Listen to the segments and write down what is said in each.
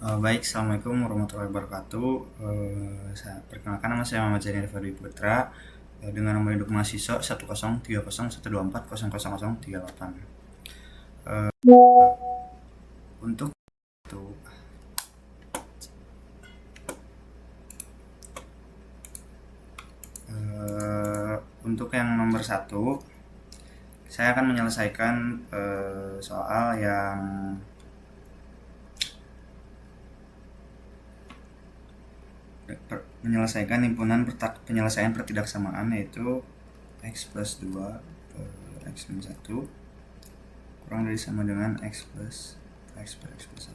Baik, Assalamualaikum warahmatullahi wabarakatuh. Perkenalkan, nama saya Muhammad Zainal Fadli Putra, dengan nomor induk mahasiswa 1030124000038. Untuk itu, untuk yang nomor satu, saya akan menyelesaikan soal yang menyelesaikan himpunan penyelesaian pertidaksamaan, yaitu x plus 2 per x min 1 kurang dari sama dengan x plus x per x plus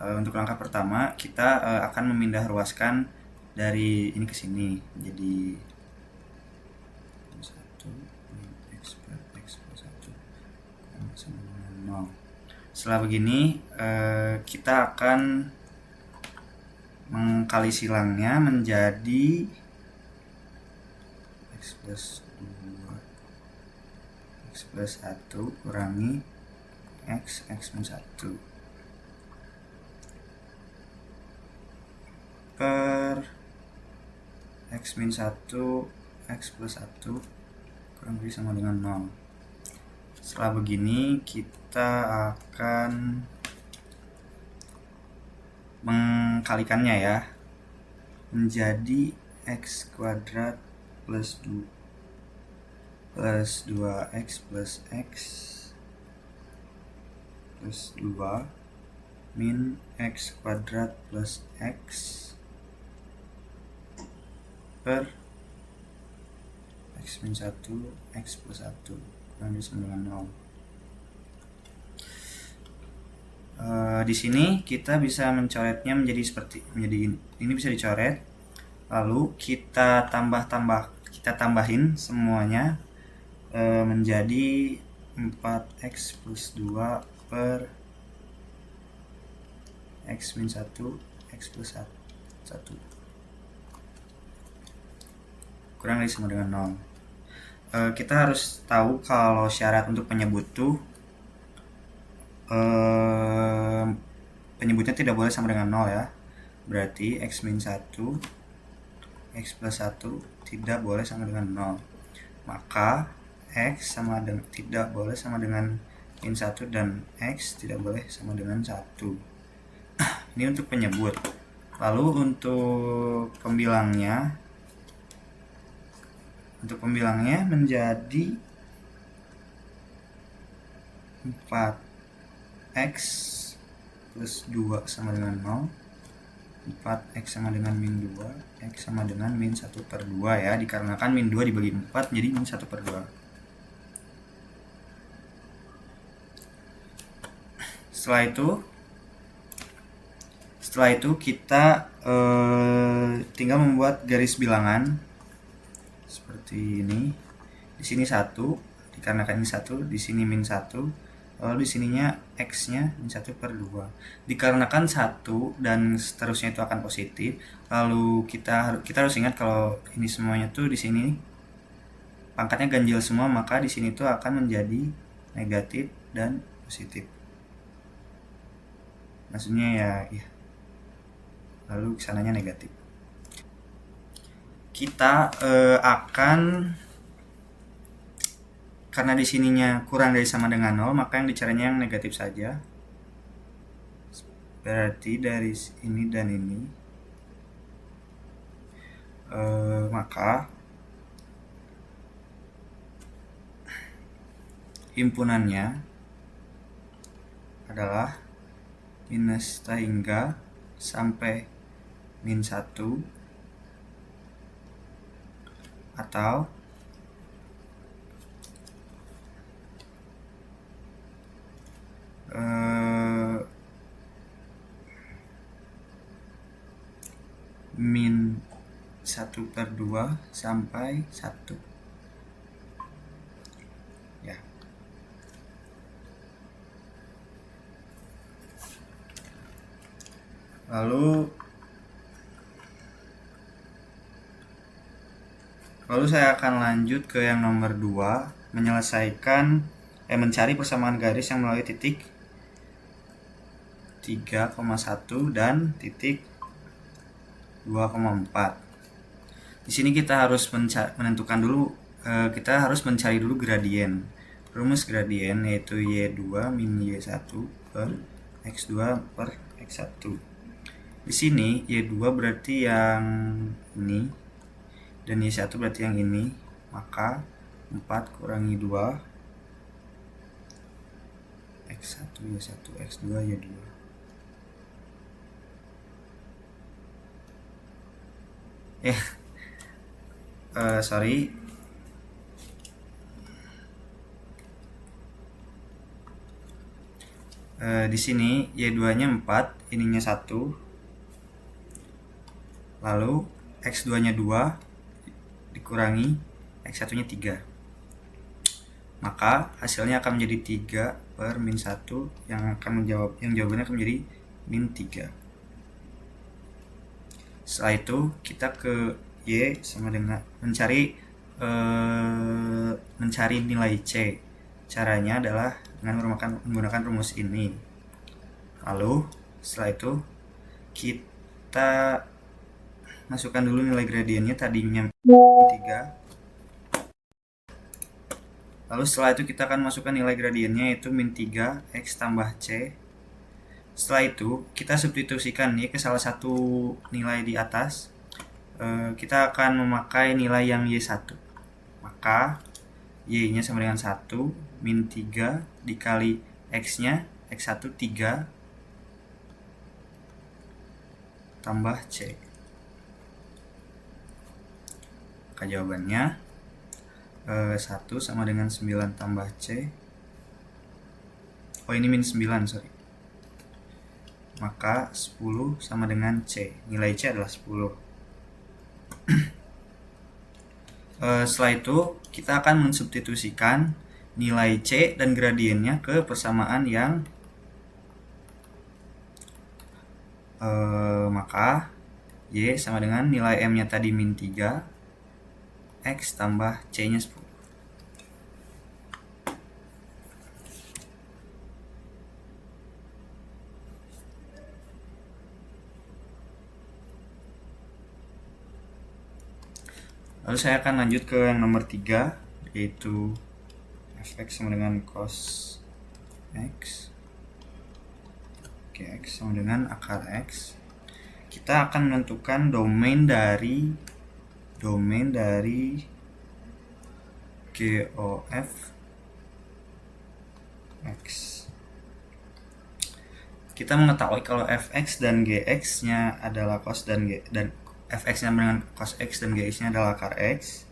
1. Untuk langkah pertama, kita akan memindah ruaskan dari ini ke sini, jadi 1 x per x plus 1 kurang sama dengan 0. Setelah begini, kita akan mengkali silangnya menjadi x plus 2 x plus 1 kurangi x min 1 per x min 1 x plus 1 kurang lebih sama dengan 0. Setelah begini, kita akan mengkalikannya ya, menjadi x kuadrat plus 2x plus x plus 2 min x kuadrat plus x per x min 1 x plus 1 kurang lebih sama dengan 0. Di sini kita bisa mencoretnya menjadi ini bisa dicoret, lalu kita tambahin semuanya menjadi 4x plus 2 per x min 1 x plus 1 kurang lebih sama dengan 0. Kita harus tahu kalau syarat untuk penyebut tuh penyebutnya tidak boleh sama dengan 0 ya. Berarti x min 1 x plus 1 tidak boleh sama dengan 0. Maka x tidak boleh sama dengan min 1 dan x tidak boleh sama dengan 1. Ini untuk penyebut. Lalu untuk pembilangnya menjadi 4x plus 2 sama dengan 0, 4x sama dengan min 2, x sama dengan min 1 per 2 ya, dikarenakan min 2 dibagi 4 jadi min 1 per 2. Setelah itu kita tinggal membuat garis bilangan seperti ini. Di sini 1, dikarenakan ini 1, di sini min 1. Lalu di sininya x-nya min 1 per 2. Dikarenakan 1 dan seterusnya itu akan positif, lalu kita harus ingat kalau ini semuanya tuh di sini pangkatnya ganjil semua, maka di sini tuh akan menjadi negatif dan positif. Maksudnya ya. Lalu kesananya negatif. Kita akan, karena di sininya kurang dari sama dengan 0, maka yang dicaranya yang negatif saja. Berarti dari ini dan ini, maka himpunannya adalah minus hingga sampai min 1 atau min 1 per 2 sampai 1 ya. Lalu saya akan lanjut ke yang nomor 2, mencari persamaan garis yang melalui titik 3,1 dan titik 2,4. Di sini kita harus menentukan dulu, kita harus mencari dulu gradien. Rumus gradien yaitu Y2 min Y1 per X2 per X1. Di sini Y2 berarti yang ini dan Y1 berarti yang ini, maka 4 kurangi 2 X1 Y1 X2 Y2. Sorry. Di sini Y2-nya 4, ininya 1. Lalu X2-nya 2 dikurangi X1-nya 3. Maka hasilnya akan menjadi 3 per min 1 yang jawabannya akan menjadi min 3. Setelah itu kita ke Y sama dengan mencari nilai C. Caranya adalah dengan menggunakan rumus ini. Lalu setelah itu kita masukkan dulu nilai gradiennya, tadinya 3. Lalu setelah itu kita akan masukkan nilai gradiennya yaitu min 3 X tambah C. Setelah itu kita substitusikan ya ke salah satu nilai di atas. Kita akan memakai nilai yang Y1. Maka Y-nya sama dengan 1 min 3 dikali X-nya, X1 3 tambah C. Maka jawabannya 1 sama dengan 9 tambah C. Oh, ini min 9, sorry. Maka 10 sama dengan C. Nilai C adalah 10. Setelah itu kita akan mensubstitusikan nilai C dan gradiennya ke persamaan yang maka Y sama dengan nilai M-nya tadi min 3 X tambah C-nya 10. Lalu saya akan lanjut ke yang nomor 3, yaitu fx sama dengan cos x. Oke, x sama dengan akar x. Kita akan menentukan domain dari GOF x. Kita mengetahui kalau fx dan gx-nya adalah cos dan fx-nya dengan cos x dan gx-nya adalah akar x.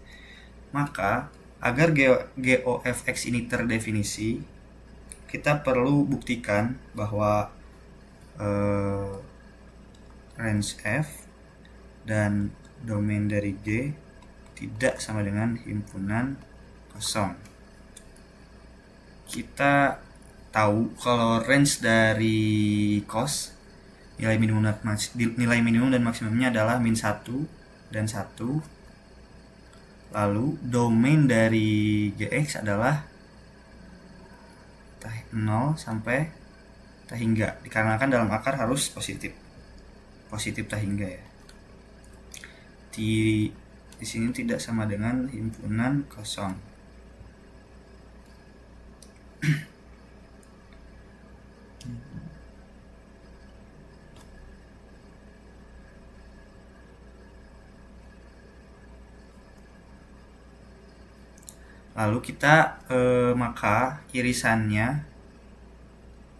Maka agar GOFX ini terdefinisi, kita perlu buktikan bahwa range f dan domain dari G tidak sama dengan himpunan kosong. Kita tahu kalau range dari cos, nilai minimum dan maksimumnya adalah min 1 dan 1. Lalu domain dari GX adalah 0 sampai hingga, dikarenakan dalam akar harus positif tak hingga ya. Di sini tidak sama dengan himpunan kosong. Lalu kita maka irisannya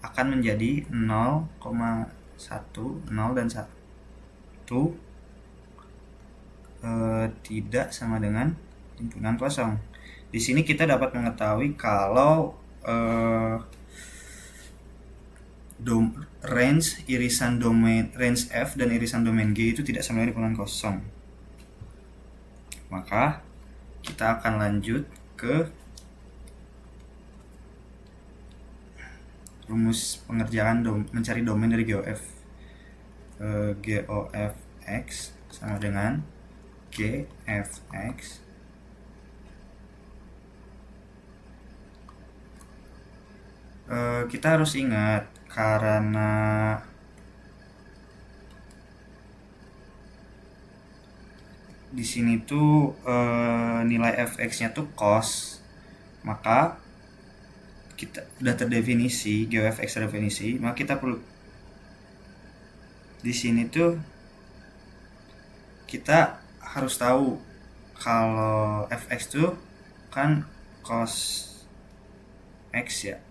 akan menjadi 0,1, 0 dan 1 tidak sama dengan himpunan kosong. Di sini kita dapat mengetahui kalau range irisan domain range F dan irisan domain G itu tidak sama dengan himpunan kosong. Maka kita akan lanjut ke rumus pengerjaan mencari domain dari GOF. GOF X sama dengan GFX kita harus ingat karena di sini tuh nilai fx-nya tuh cos, maka kita udah terdefinisi, GOFX terdefinisi, maka kita perlu di sini tuh kita harus tahu kalau fx tuh kan cos x ya.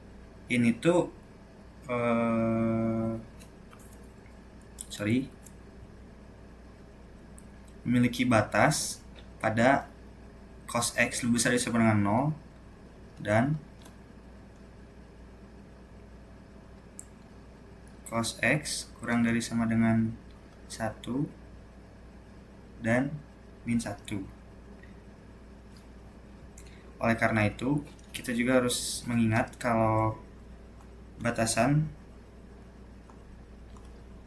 Ini tuh memiliki batas pada cos x lebih besar dari sama dengan 0 dan cos x kurang dari sama dengan 1 dan min 1. Oleh karena itu, kita juga harus mengingat kalau batasan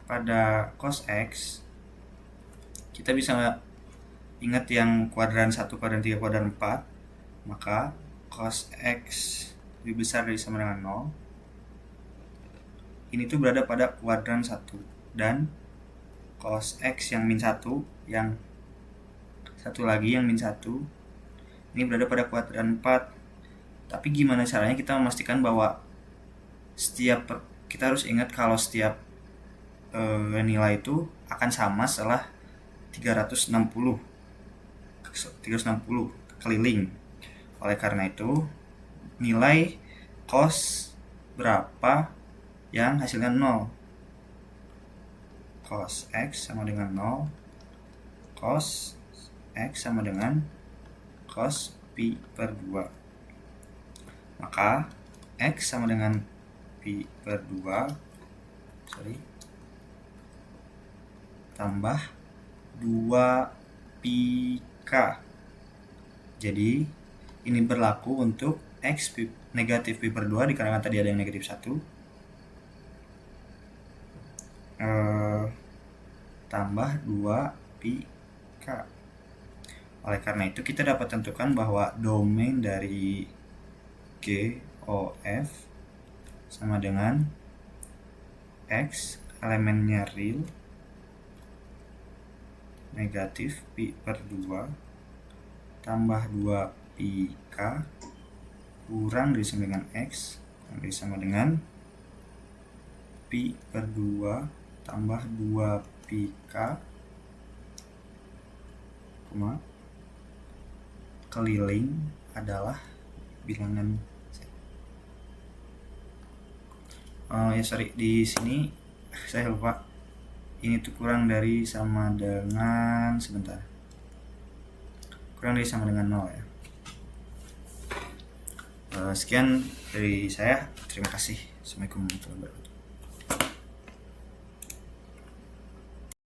pada cos x, kita bisa ingat yang kuadran 1, kuadran 3, kuadran 4, maka cos x lebih besar dari sama dengan 0, ini tuh berada pada kuadran 1, dan cos x yang min 1, yang satu lagi yang min 1, ini berada pada kuadran 4. Tapi gimana caranya kita memastikan bahwa kita harus ingat kalau setiap nilai itu akan sama setelah 360 keliling. Oleh karena itu, nilai cos berapa yang hasilnya 0? Cos x sama dengan 0, cos x sama dengan cos pi per 2. Maka x sama dengan pi per 2 tambah 2 pi k. Jadi ini berlaku untuk x negatif pi per 2 dikarenakan tadi ada yang negatif 1, tambah 2 pi k. Oleh karena itu kita dapat tentukan bahwa domain dari GOF sama dengan x elemennya real negatif pi per 2 tambah 2 pi k kurang dari sama dengan x kurang dari sama dengan pi per 2 tambah 2 pi k keliling adalah bilangan di sini saya lupa, ini tuh kurang dari sama dengan kurang dari sama dengan 0 ya. Sekian dari saya, terima kasih. Assalamualaikum warahmatullahi wabarakatuh.